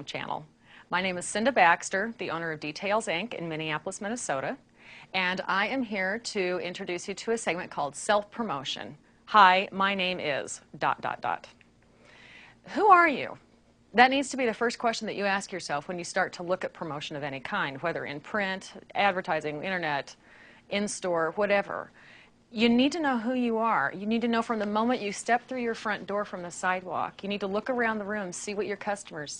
channel. My name is Cinda Baxter, the owner of Details Inc. in Minneapolis, Minnesota, and I am here to introduce you to a segment called Self-Promotion. Hi, my name is ... Who are you? That needs to be the first question that you ask yourself when you start to look at promotion of any kind, whether in print, advertising, internet, in-store, whatever. You need to know who you are. You need to know from the moment you step through your front door from the sidewalk. You need to look around the room, see what your customers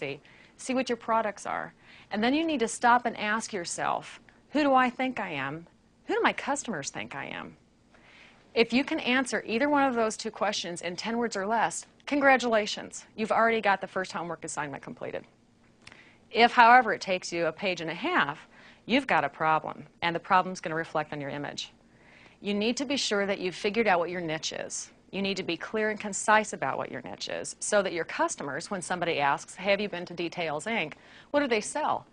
see what your products are. And then you need to stop and ask yourself, who do I think I am? Who do my customers think I am? If you can answer either one of those two questions in 10 words or less, congratulations. You've already got the first homework assignment completed. If, however, it takes you a page and a half, you've got a problem, and the problem's going to reflect on your image. You need to be sure that you've figured out what your niche is. You need to be clear and concise about what your niche is so that your customers, when somebody asks, hey, have you been to Details Inc., what do they sell?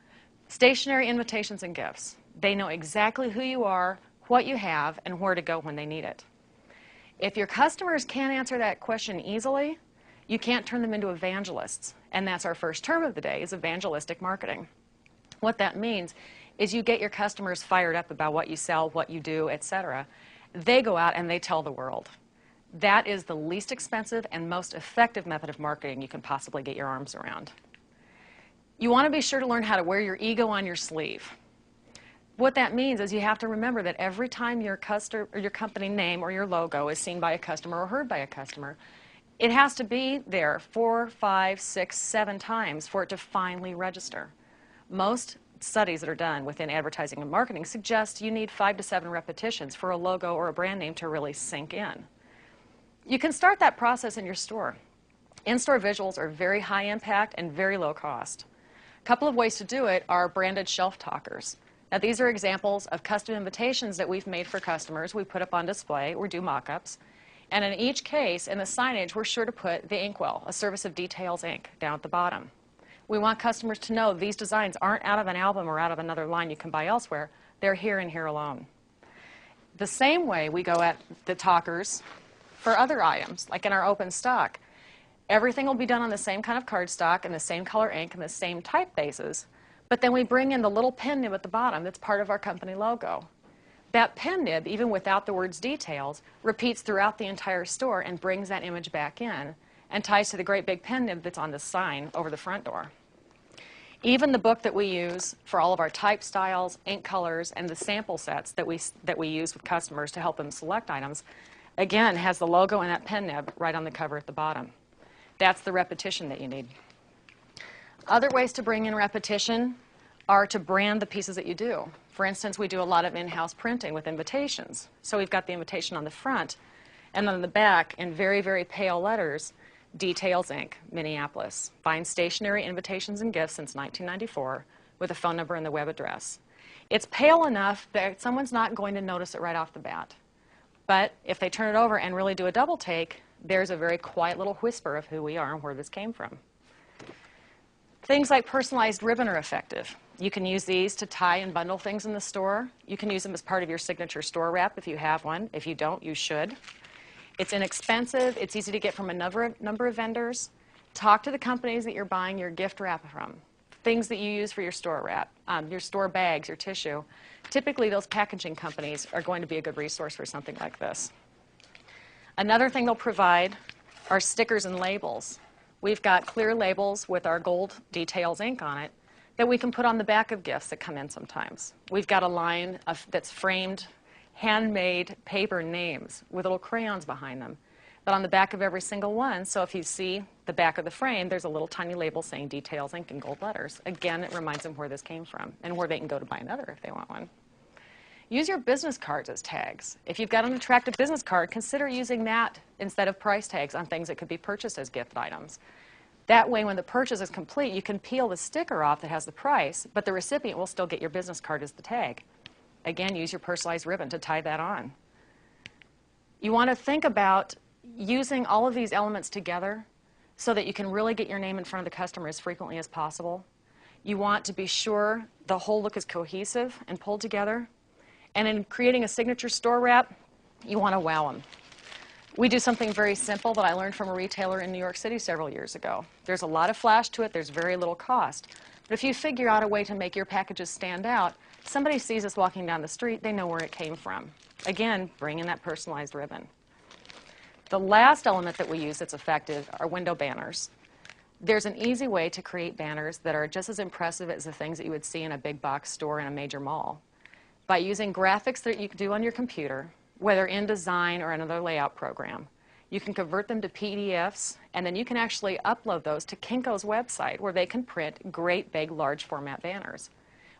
Stationery, invitations, and gifts. They know exactly who you are, what you have, and where to go when they need it. If your customers can't answer that question easily, you can't turn them into evangelists. And that's our first term of the day, is evangelistic marketing. What that means is you get your customers fired up about what you sell, what you do, etc. They go out and they tell the world. That is the least expensive and most effective method of marketing you can possibly get your arms around. You want to be sure to learn how to wear your ego on your sleeve. What that means is you have to remember that every time your company name or your logo is seen by a customer or heard by a customer, it has to be there 4, 5, 6, 7 times for it to finally register. Most studies that are done within advertising and marketing suggest you need 5 to 7 repetitions for a logo or a brand name to really sink in. You can start that process in your store. In-store visuals are very high impact and very low cost. A couple of ways to do it are branded shelf talkers. Now, these are examples of custom invitations that we've made for customers. We put up on display or do mock-ups. And in each case, in the signage, we're sure to put the inkwell, a service of Details Inc., down at the bottom. We want customers to know these designs aren't out of an album or out of another line you can buy elsewhere. They're here and here alone. The same way we go at the talkers for other items, like in our open stock. Everything will be done on the same kind of cardstock and the same color ink and the same typefaces, but then we bring in the little pen nib at the bottom that's part of our company logo. That pen nib, even without the words details, repeats throughout the entire store and brings that image back in and ties to the great big pen nib that's on the sign over the front door. Even the book that we use for all of our type styles, ink colors, and the sample sets that we use with customers to help them select items, again, has the logo and that pen nib right on the cover at the bottom. That's the repetition that you need. Other ways to bring in repetition are to brand the pieces that you do. For instance, we do a lot of in-house printing with invitations. So we've got the invitation on the front, and on the back, in very, very pale letters, Details Inc., Minneapolis. Buying stationery, invitations, and gifts since 1994 with a phone number and the web address. It's pale enough that someone's not going to notice it right off the bat. But if they turn it over and really do a double take, there's a very quiet little whisper of who we are and where this came from. Things like personalized ribbon are effective. You can use these to tie and bundle things in the store. You can use them as part of your signature store wrap if you have one. If you don't, you should. It's inexpensive. It's easy to get from a number of vendors. Talk to the companies that you're buying your gift wrap from. Things that you use for your store wrap, your store bags, your tissue. Typically, those packaging companies are going to be a good resource for something like this. Another thing they'll provide are stickers and labels. We've got clear labels with our gold Details ink on it that we can put on the back of gifts that come in sometimes. We've got a line that's framed, handmade paper names with little crayons behind them. But on the back of every single one, so if you see the back of the frame, there's a little tiny label saying Details Inc. in gold letters. Again, it reminds them where this came from and where they can go to buy another if they want one. Use your business cards as tags. If you've got an attractive business card, consider using that instead of price tags on things that could be purchased as gift items. That way, when the purchase is complete, you can peel the sticker off that has the price, but the recipient will still get your business card as the tag. Again, use your personalized ribbon to tie that on. You want to think about using all of these elements together so that you can really get your name in front of the customer as frequently as possible. You want to be sure the whole look is cohesive and pulled together. And in creating a signature store wrap, you want to wow them. We do something very simple that I learned from a retailer in New York City several years ago. There's a lot of flash to it, there's very little cost. But if you figure out a way to make your packages stand out, somebody sees us walking down the street, they know where it came from. Again, bring in that personalized ribbon. The last element that we use that's effective are window banners. There's an easy way to create banners that are just as impressive as the things that you would see in a big box store in a major mall. By using graphics that you can do on your computer, whether InDesign or another layout program, you can convert them to PDFs, and then you can actually upload those to Kinko's website where they can print great big large format banners.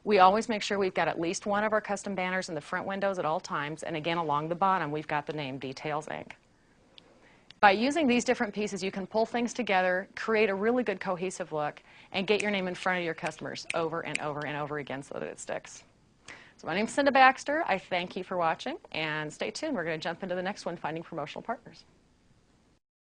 We always make sure we've got at least one of our custom banners in the front windows at all times, and again along the bottom we've got the name Details Inc. By using these different pieces, you can pull things together, create a really good cohesive look, and get your name in front of your customers over and over and over again so that it sticks. So my name's Cinda Baxter. I thank you for watching, and stay tuned. We're going to jump into the next one, Finding Promotional Partners.